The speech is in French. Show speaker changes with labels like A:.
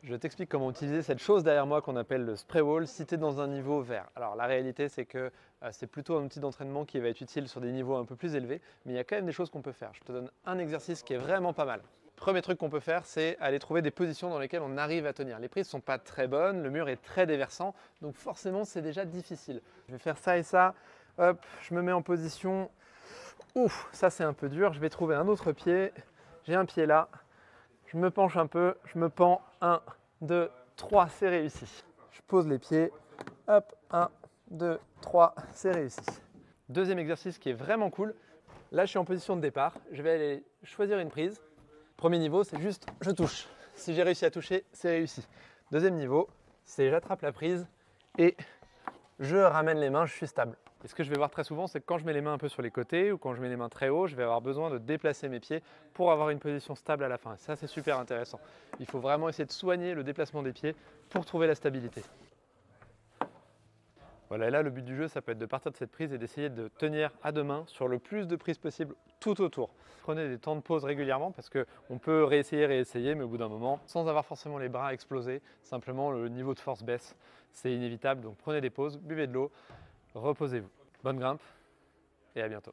A: Je t'explique comment utiliser cette chose derrière moi qu'on appelle le spray wall si tu es dans un niveau vert. Alors la réalité c'est que c'est plutôt un outil d'entraînement qui va être utile sur des niveaux un peu plus élevés, mais il y a quand même des choses qu'on peut faire. Je te donne un exercice qui est vraiment pas mal. Premier truc qu'on peut faire, c'est aller trouver des positions dans lesquelles on arrive à tenir. Les prises ne sont pas très bonnes, le mur est très déversant, donc forcément c'est déjà difficile. Je vais faire ça et ça, hop, je me mets en position. Ouf, ça c'est un peu dur, je vais trouver un autre pied. J'ai un pied là. Je me penche un peu, je me pends, 1, 2, 3, c'est réussi. Je pose les pieds, hop, 1, 2, 3, c'est réussi. Deuxième exercice qui est vraiment cool, là je suis en position de départ, je vais aller choisir une prise. Premier niveau, c'est juste je touche. Si j'ai réussi à toucher, c'est réussi. Deuxième niveau, c'est j'attrape la prise et je ramène les mains, je suis stable. Et ce que je vais voir très souvent, c'est que quand je mets les mains un peu sur les côtés ou quand je mets les mains très haut, je vais avoir besoin de déplacer mes pieds pour avoir une position stable à la fin. Et ça, c'est super intéressant. Il faut vraiment essayer de soigner le déplacement des pieds pour trouver la stabilité. Voilà, et là, le but du jeu, ça peut être de partir de cette prise et d'essayer de tenir à deux mains sur le plus de prises possible tout autour. Prenez des temps de pause régulièrement parce qu'on peut réessayer, mais au bout d'un moment, sans avoir forcément les bras explosés, simplement le niveau de force baisse. C'est inévitable, donc prenez des pauses, buvez de l'eau, reposez-vous. Bonne grimpe et à bientôt.